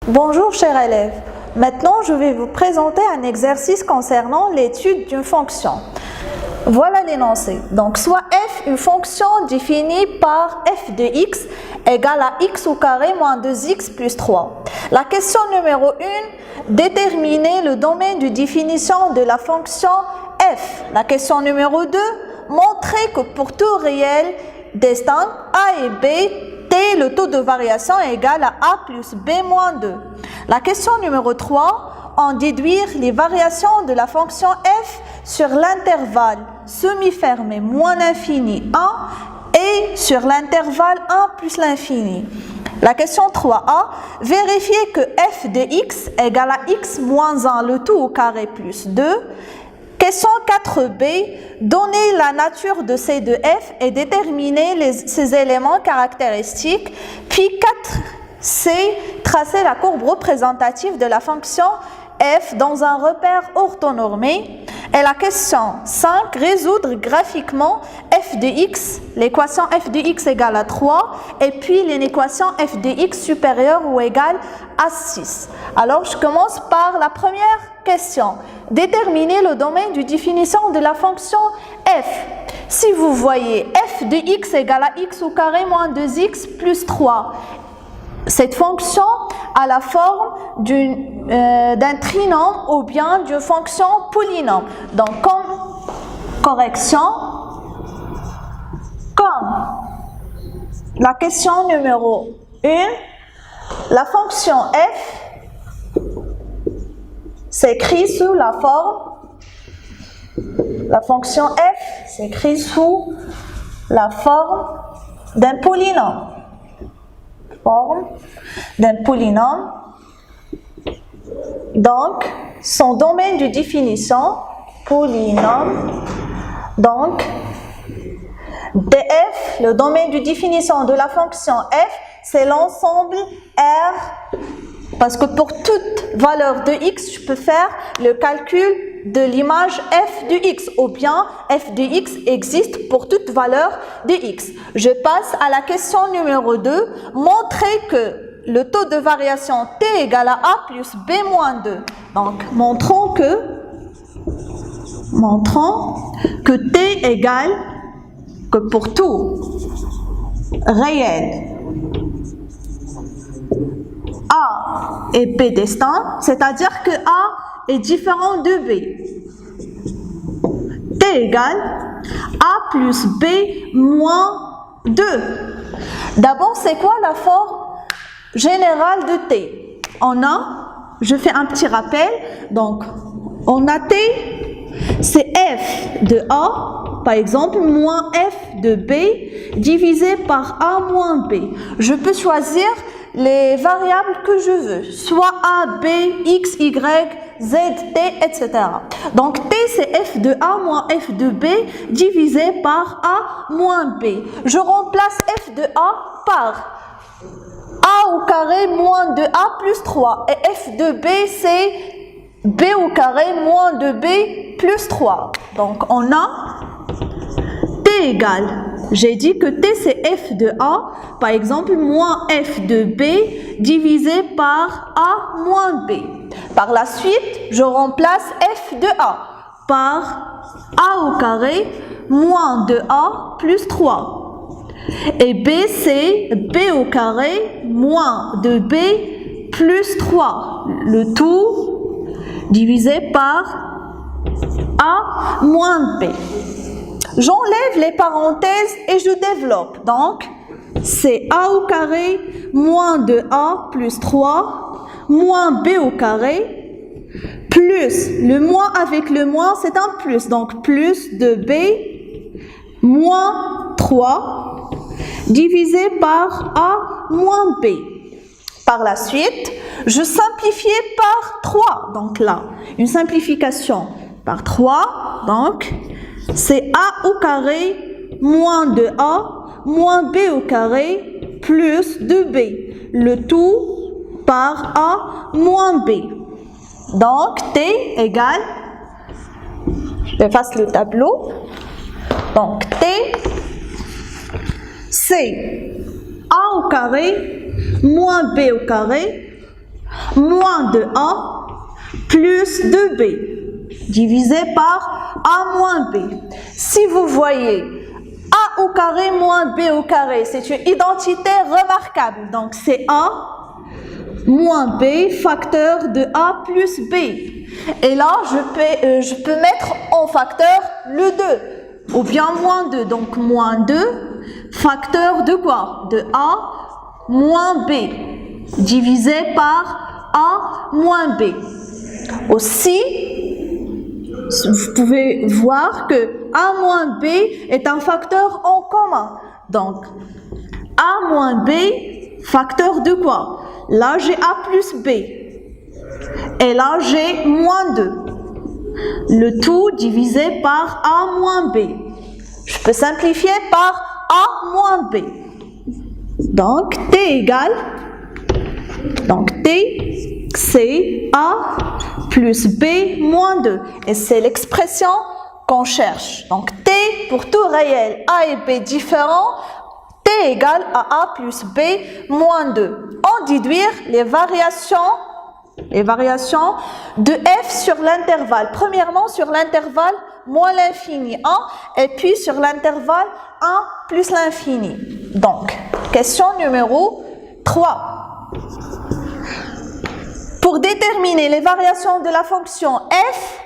Bonjour chers élèves, maintenant je vais vous présenter un exercice concernant l'étude d'une fonction. Voilà l'énoncé. Donc soit f, une fonction définie par f de x égale à x au carré moins 2x plus 3. La question numéro 1, déterminer le domaine de définition de la fonction f. La question numéro 2, montrer que pour tout réel distinct a et b, t, le taux de variation est égal à a plus b moins 2. La question numéro 3, en déduire les variations de la fonction f sur l'intervalle semi-fermé moins l'infini 1 et sur l'intervalle 1 plus l'infini. La question 3a, vérifier que f de x égale à x moins 1 le tout au carré plus 2. Question 4b, donner la nature de C de f et déterminer ses éléments caractéristiques. Puis 4c, tracer la courbe représentative de la fonction f dans un repère orthonormé. Et la question 5, résoudre graphiquement f de x, l'équation f de x égale à 3, et puis l'équation f de x supérieure ou égale à 6. Alors je commence par la première question. Déterminer le domaine de définition de la fonction f. Si vous voyez f de x égale à x au carré moins 2x plus 3, cette fonction a la forme d'un trinôme ou bien d'une fonction polynôme. Donc, comme correction, comme la question numéro 1, la fonction f s'écrit sous la forme, la fonction f s'écrit sous la forme d'un polynôme. Forme d'un polynôme. Donc, son domaine de définition, polynôme, donc, df, le domaine de définition de la fonction f, c'est l'ensemble R, parce que pour toute valeur de x, je peux faire le calcul de l'image f de x, ou bien f de x existe pour toute valeur de x. Je passe à la question numéro 2, montrer que le taux de variation t égale à a plus b moins 2. Donc, montrons que t égale, que pour tout réel a et b distinct, c'est-à-dire que a est différent de b. T égale a plus b moins 2. D'abord, c'est quoi la forme générale de t? On a, je fais un petit rappel, donc on a t, c'est f de a, par exemple, moins f de b divisé par a moins b. Je peux choisir les variables que je veux, soit a, b, x, y, z, t, etc. Donc t c'est f de a moins f de b divisé par a moins b. Je remplace f de a par a au carré moins de a plus 3 et f de b c'est b au carré moins de b plus 3. Donc on a t égale, j'ai dit que t c'est f de a, par exemple moins f de b divisé par a moins b. Par la suite, je remplace f de a par a au carré moins de a plus 3. Et b c'est b au carré moins de b plus 3. Le tout divisé par a moins b. J'enlève les parenthèses et je développe. Donc, c'est a au carré moins de a plus 3 moins b au carré plus le moins avec le moins, c'est un plus. Donc, plus de b moins 3 divisé par a moins b. Par la suite, je simplifie par 3. Donc là, une simplification par 3. Donc, c'est a au carré moins de a moins b au carré plus de b. Le tout par a moins b. Donc, t égale, j'efface le tableau. Donc, t, c'est a au carré moins b au carré moins de A plus 2B divisé par A moins B. Si vous voyez A au carré moins B au carré, c'est une identité remarquable. Donc, c'est A moins B facteur de A plus B. Et là, je peux mettre en facteur le 2. Ou bien moins 2. Donc, moins 2 facteur de quoi? De A moins B divisé par A moins B. Aussi, vous pouvez voir que A moins B est un facteur en commun. Donc, A moins B, facteur de quoi? Là, j'ai A plus B. Et là, j'ai moins 2. Le tout divisé par A moins B. Je peux simplifier par A moins B. Donc, T égale, T, c'est A plus B moins 2. Et c'est l'expression qu'on cherche. Donc, T pour tout réel, A et B différents, T égale à A plus B moins 2. En déduire les variations de F sur l'intervalle. Premièrement, sur l'intervalle moins l'infini 1 et puis sur l'intervalle 1 plus l'infini. Donc, question numéro 3. Pour déterminer les variations de la fonction f,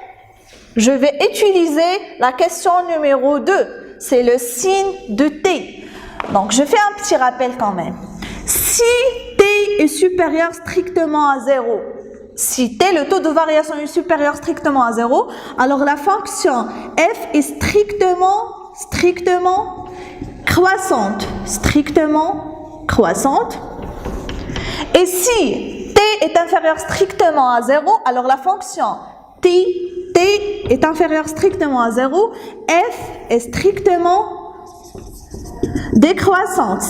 je vais utiliser la question numéro 2. C'est le signe de t. Donc, je fais un petit rappel quand même. Si t est supérieur strictement à 0, si t, le taux de variation est supérieur strictement à 0, alors la fonction f est strictement croissante. Strictement croissante. Et si t est inférieur strictement à 0, alors la fonction t est inférieur strictement à 0, f est strictement décroissante,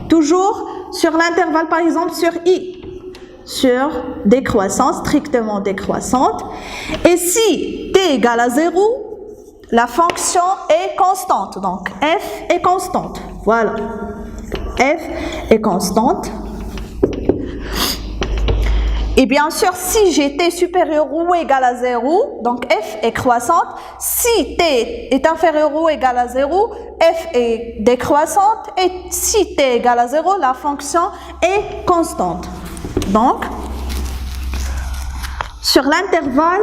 toujours sur l'intervalle, par exemple sur i, sur décroissante, strictement décroissante. Et si t égale à 0, la fonction est constante, donc f est constante, voilà, f est constante. Et bien sûr, si j'ai t supérieur ou égal à 0, donc f est croissante. Si t est inférieur ou égal à 0, f est décroissante. Et si t égale à 0, la fonction est constante. Donc, sur l'intervalle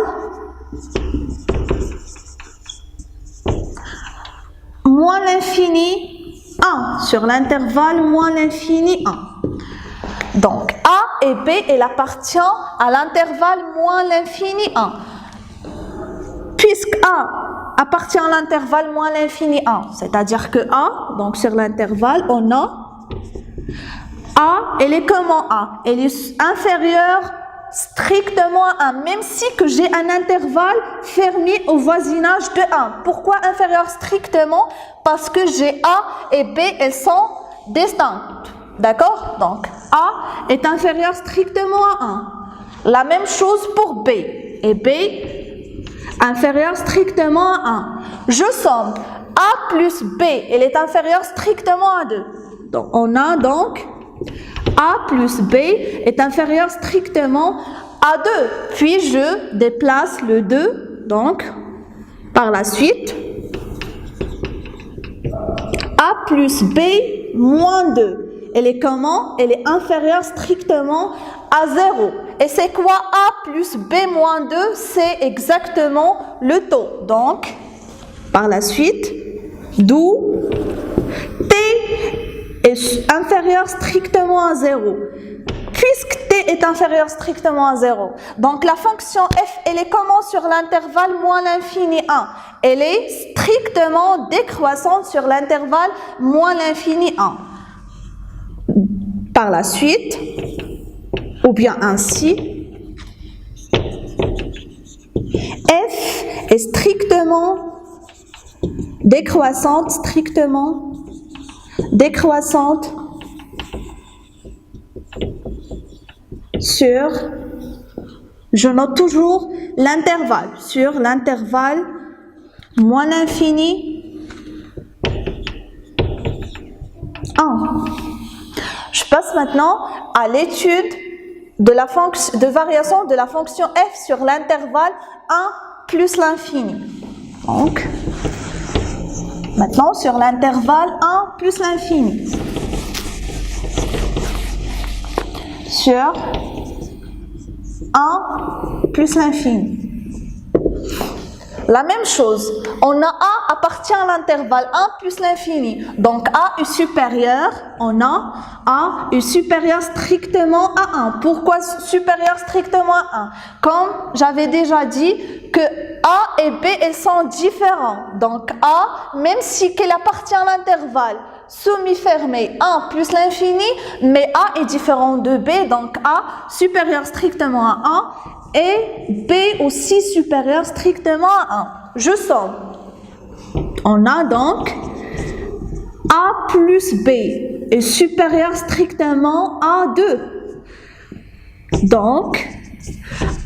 moins l'infini 1, sur l'intervalle moins l'infini 1. Donc, A et B, elle appartient à l'intervalle moins l'infini 1. Puisque A appartient à l'intervalle moins l'infini 1, c'est-à-dire que A, donc sur l'intervalle, on a A, elle est comment A? Elle est inférieure strictement à 1, même si que j'ai un intervalle fermé au voisinage de 1. Pourquoi inférieur strictement? Parce que j'ai A et B, elles sont distinctes. D'accord? Donc, A est inférieur strictement à 1. La même chose pour B. Et B, inférieur strictement à 1. Je somme A plus B, elle est inférieure strictement à 2. Donc, on a donc A plus B est inférieur strictement à 2. Puis, je déplace le 2, donc, par la suite. A plus B moins 2. Elle est comment? Elle est inférieure strictement à 0. Et c'est quoi A plus B moins 2? C'est exactement le taux. Donc, par la suite, d'où T est inférieur strictement à 0. Puisque T est inférieur strictement à 0. Donc, la fonction f, elle est comment sur l'intervalle moins l'infini 1? Elle est strictement décroissante sur l'intervalle moins l'infini 1. Par la suite, ou bien ainsi, f est strictement décroissante, sur, je note toujours l'intervalle, sur l'intervalle moins l'infini 1. Je passe maintenant à l'étude de variation de la fonction f sur l'intervalle 1 plus l'infini. Donc, maintenant sur l'intervalle 1 plus l'infini. Sur 1 plus l'infini. La même chose, on a A appartient à l'intervalle 1 plus l'infini. Donc A est supérieur, on a A est supérieur strictement à 1. Pourquoi supérieur strictement à 1? Comme j'avais déjà dit que A et B, elles sont différents. Donc A, même si qu'elle appartient à l'intervalle semi-fermé 1 plus l'infini, mais A est différent de B, donc A supérieur strictement à 1 et B aussi supérieur strictement à 1. Je somme. On a donc A plus B est supérieur strictement à 2. Donc,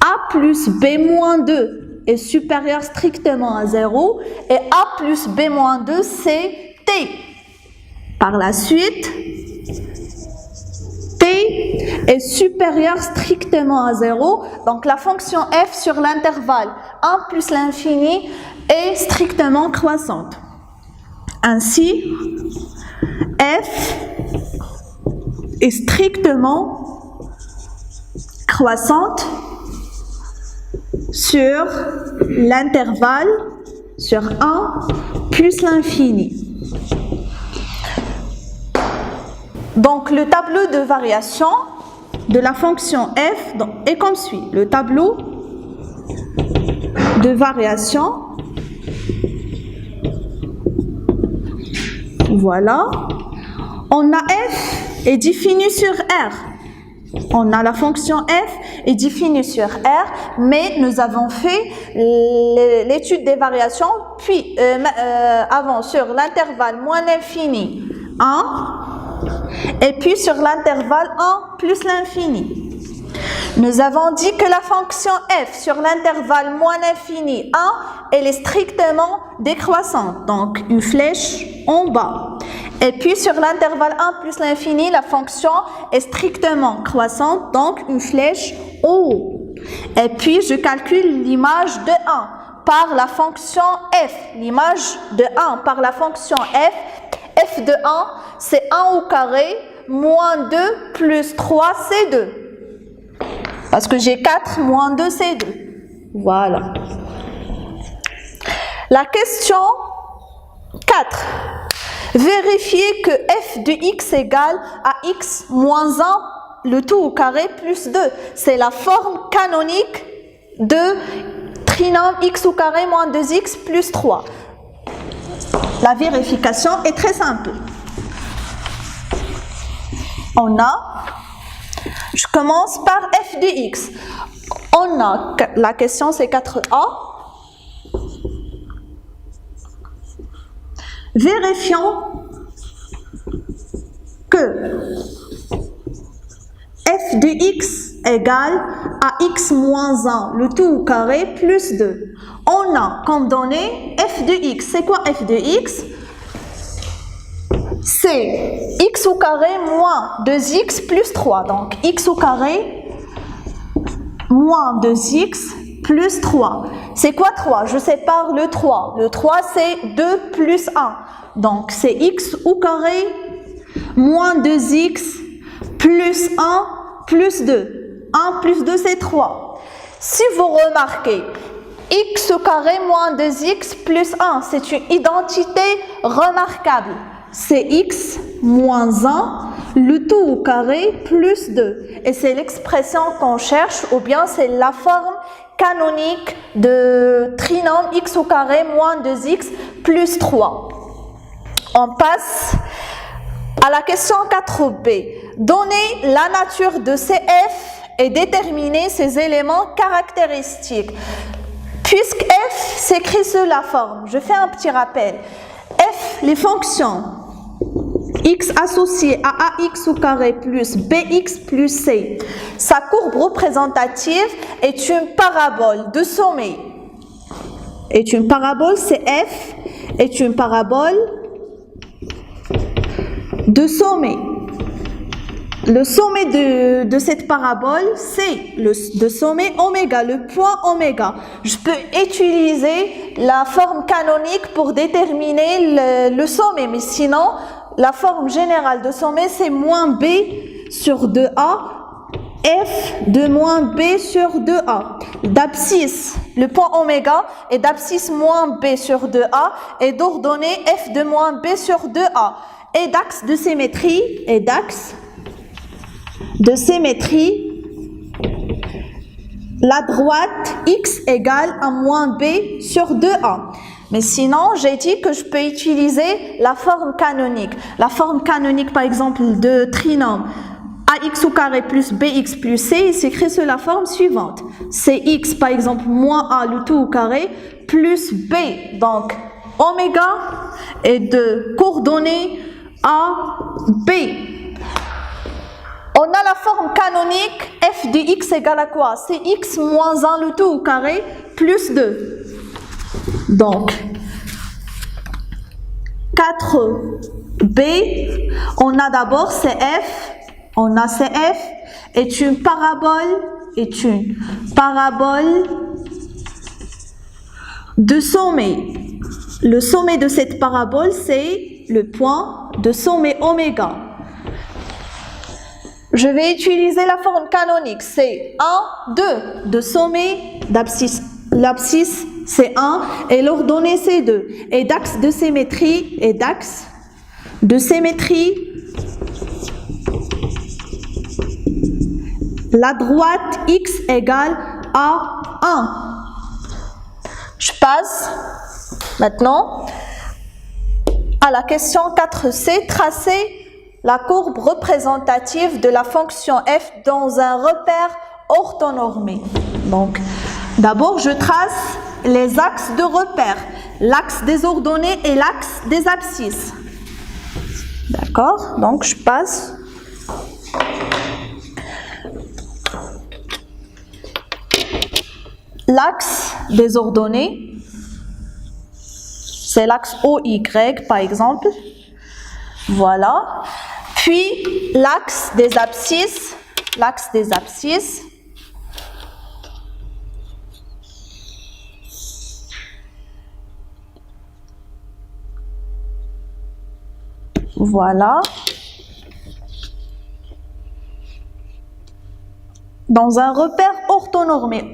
A plus B moins 2 est supérieur strictement à 0 et A plus B moins 2, c'est T. Par la suite, T est supérieur strictement à 0, donc la fonction f sur l'intervalle 1 plus l'infini est strictement croissante. Ainsi, f est strictement croissante sur l'intervalle sur 1 plus l'infini. Donc, le tableau de variation de la fonction f est comme suit. Le tableau de variation, voilà. On a f est défini sur R. On a la fonction f est définie sur R, mais nous avons fait l'étude des variations, puis avant sur l'intervalle moins l'infini 1, et puis sur l'intervalle 1 plus l'infini. Nous avons dit que la fonction f sur l'intervalle moins l'infini 1, elle est strictement décroissante, donc une flèche en bas. Et puis sur l'intervalle 1 plus l'infini, la fonction est strictement croissante, donc une flèche en haut. Et puis je calcule l'image de 1 par la fonction f. L'image de 1 par la fonction f. F de 1, c'est 1 au carré, moins 2 plus 3, c'est 2. Parce que j'ai 4 moins 2, c'est 2. Voilà. La question 4. Vérifiez que f de x égale à x moins 1, le tout au carré, plus 2. C'est la forme canonique de trinôme x au carré moins 2x plus 3. La vérification est très simple. Je commence par f de x. La question c'est 4a. Vérifions que f de x égale à x moins 1, le tout au carré, plus 2. On a comme donnée f de x. C'est quoi f de x? C'est x au carré moins 2x plus 3. Donc x au carré moins 2x plus 3. C'est quoi 3? Je sépare le 3. Le 3 c'est 2 plus 1. Donc c'est x au carré moins 2x plus 1 plus 2. 1 plus 2 c'est 3. Si vous remarquez, x au carré moins 2x plus 1, c'est une identité remarquable. C'est x moins 1, le tout au carré plus 2. Et c'est l'expression qu'on cherche, ou bien c'est la forme canonique de trinôme x au carré moins 2x plus 3. On passe à la question 4b. Donnez la nature de CF et déterminer ses éléments caractéristiques. Puisque f s'écrit sous la forme, je fais un petit rappel. F, les fonctions x associé à ax au carré plus bx plus c. Sa courbe représentative est une parabole de sommet. Est une parabole, c'est f, est une parabole de sommet. Le sommet de cette parabole, c'est le sommet oméga, le point oméga. Je peux utiliser la forme canonique pour déterminer le sommet, mais sinon, la forme générale de sommet, c'est moins b sur 2a, f de moins b sur 2a. D'abscisse, le point oméga est d'abscisse moins b sur 2a et d'ordonnée f de moins b sur 2a. Et d'axe de symétrie, la droite x égale à moins b sur 2a. Mais sinon, j'ai dit que je peux utiliser la forme canonique. La forme canonique, par exemple, de trinôme ax au carré plus bx plus c, il s'écrit sous la forme suivante. C'est x, par exemple, moins a le tout au carré, plus b. Donc, oméga est de coordonnées a, b. On a la forme canonique f de x égale à quoi? C'est x moins 1 le tout au carré plus 2. Donc, 4b, on a d'abord CF, on a CF est une parabole de sommet. Le sommet de cette parabole, c'est le point de sommet oméga. Je vais utiliser la forme canonique, c'est 1, 2, de sommet d'abscisse. L'abscisse, c'est 1 et l'ordonnée, c'est 2. Et d'axe de symétrie, la droite x égale à 1. Je passe maintenant à la question 4c, tracer la courbe représentative de la fonction f dans un repère orthonormé. Donc, d'abord, je trace les axes de repère, l'axe des ordonnées et l'axe des abscisses. D'accord? Donc, je passe. L'axe des ordonnées, c'est l'axe OY, par exemple. Voilà. Puis, l'axe des abscisses, voilà. Dans un repère orthonormé.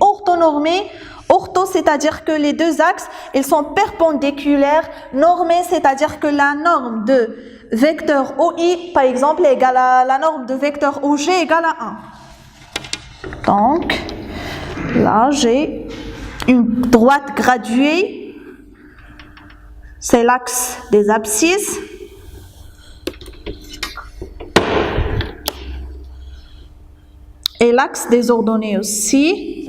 Ortho, c'est-à-dire que les deux axes, ils sont perpendiculaires. Normé, c'est-à-dire que la norme de vecteur OI, par exemple, est égale à la norme de vecteur OG égale à 1. Donc, là, j'ai une droite graduée. C'est l'axe des abscisses. Et l'axe des ordonnées aussi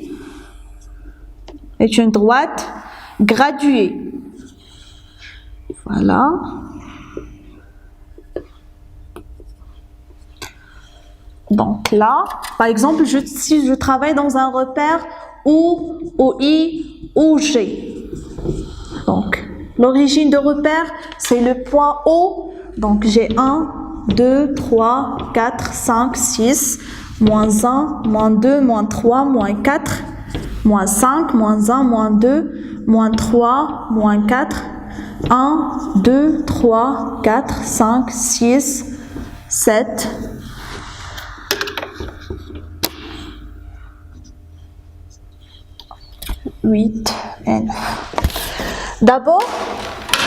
est une droite graduée. Voilà. Donc là, par exemple, si je travaille dans un repère OI, OG. Donc, l'origine de repère, c'est le point O. Donc, j'ai 1, 2, 3, 4, 5, 6, moins 1, moins 2, moins 3, moins 4, moins 5, moins 1, moins 2, moins 3, moins 4, 1, 2, 3, 4, 5, 6, 7, 8 et 9. D'abord,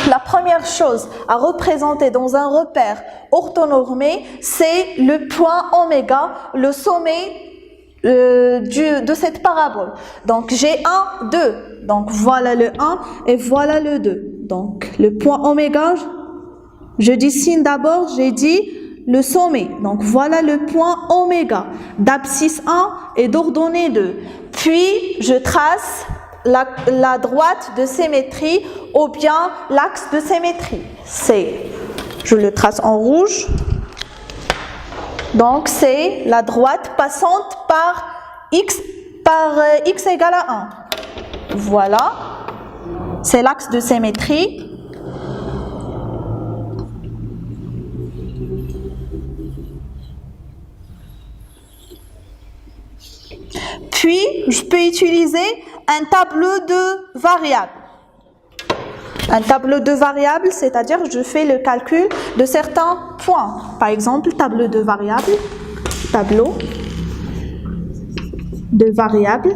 la première chose à représenter dans un repère orthonormé, c'est le point oméga, le sommet de cette parabole. Donc, j'ai 1, 2. Donc, voilà le 1 et voilà le 2. Donc, le point oméga, je dessine d'abord, j'ai dit le sommet. Donc, voilà le point oméga d'abscisse 1 et d'ordonnée 2. Puis, je trace la droite de symétrie ou bien l'axe de symétrie. Je le trace en rouge. Donc, c'est la droite passante par x égale à 1. Voilà. C'est l'axe de symétrie. Puis, je peux utiliser un tableau de variables. Un tableau de variables, c'est-à-dire je fais le calcul de certains points. Par exemple, tableau de variables, tableau de variables,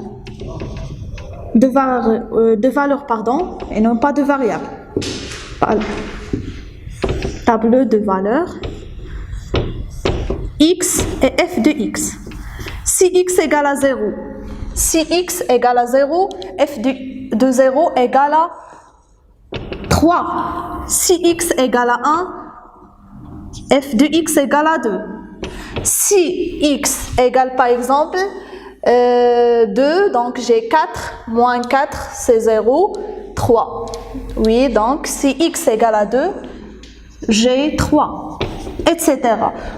de valeurs, pardon, et non pas de variables. Tableau de valeurs, x et f de x. Si x égale à 0, si x égale à 0, f de 0 égale à 3. Si x égale à 1, f de x égale à 2. Si x égale par exemple 2, donc j'ai 4, moins 4 c'est 0, 3. Oui, donc si x égale à 2, j'ai 3, etc.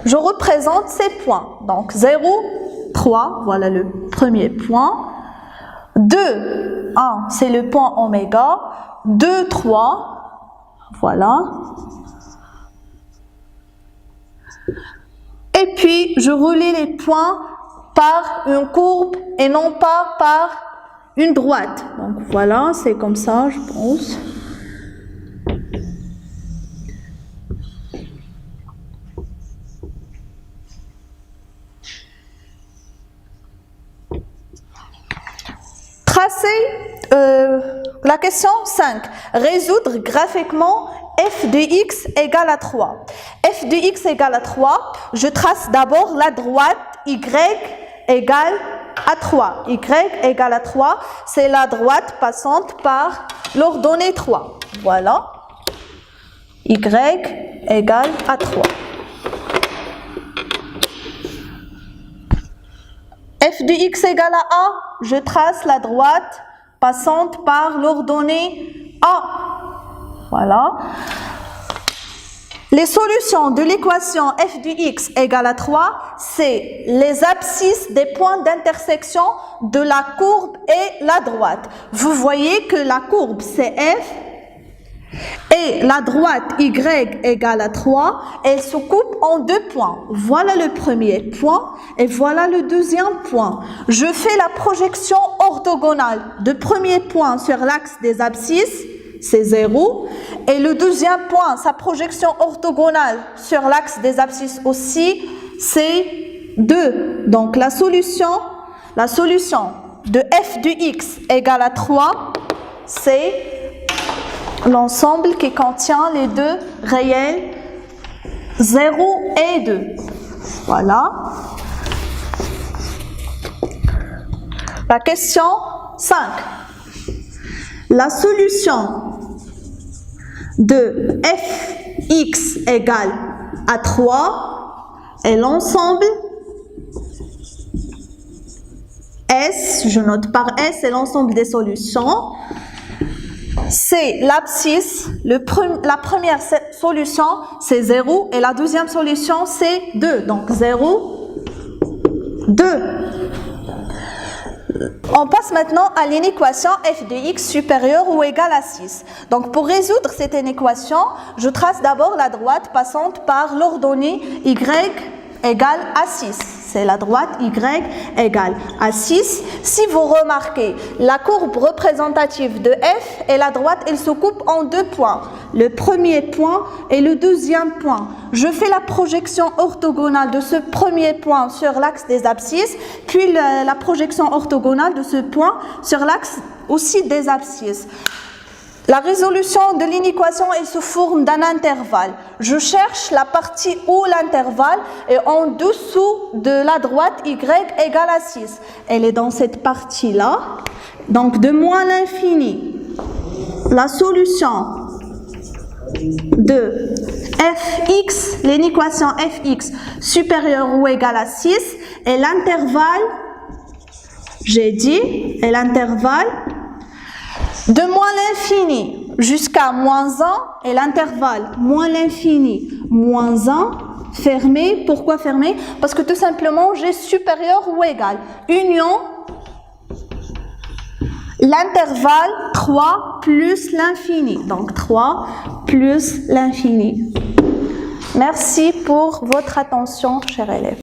Je représente ces points. Donc 0, 3, voilà le premier point. 2, 1, c'est le point oméga. 2, 3, voilà. Et puis, je relie les points par une courbe et non pas par une droite. Donc voilà, c'est comme ça, je pense. La question 5. Résoudre graphiquement f de x égale à 3. f de x égale à 3, je trace d'abord la droite y égale à 3. y égale à 3, c'est la droite passante par l'ordonnée 3. Voilà. y égale à 3. f de x égale à a, je trace la droite passante par l'ordonnée a. Voilà. Les solutions de l'équation f de x égale à 3, c'est les abscisses des points d'intersection de la courbe et la droite. Vous voyez que la courbe c'est f et la droite y égale à 3, elle se coupe en deux points. Voilà le premier point et voilà le deuxième point. Je fais la projection orthogonale de premier point sur l'axe des abscisses, c'est 0. Et le deuxième point, sa projection orthogonale sur l'axe des abscisses aussi, c'est 2. Donc la solution de f de x égale à 3, c'est l'ensemble qui contient les deux réels 0 et 2. Voilà. La question 5. La solution de fx égale à 3 est l'ensemble S, je note par S, c'est l'ensemble des solutions. C'est l'abscisse, la première solution c'est 0 et la deuxième solution c'est 2. Donc 0, 2. On passe maintenant à l'inéquation f de x supérieure ou égale à 6. Donc pour résoudre cette inéquation, je trace d'abord la droite passante par l'ordonnée y égale à 6. C'est la droite y égale à 6. Si vous remarquez, la courbe représentative de f et la droite, elle se coupe en deux points. Le premier point et le deuxième point. Je fais la projection orthogonale de ce premier point sur l'axe des abscisses, puis la projection orthogonale de ce point sur l'axe aussi des abscisses. La résolution de l'inéquation est sous forme d'un intervalle. Je cherche la partie où l'intervalle est en dessous de la droite y égale à 6. Elle est dans cette partie-là. Donc de moins l'infini, la solution de fx, l'inéquation fx supérieure ou égale à 6, et l'intervalle, j'ai dit, et l'intervalle de moins l'infini jusqu'à moins 1 et l'intervalle moins l'infini, moins 1, fermé. Pourquoi fermé? Parce que tout simplement, j'ai supérieur ou égal. Union, l'intervalle 3 plus l'infini. Donc 3 plus l'infini. Merci pour votre attention, chers élèves.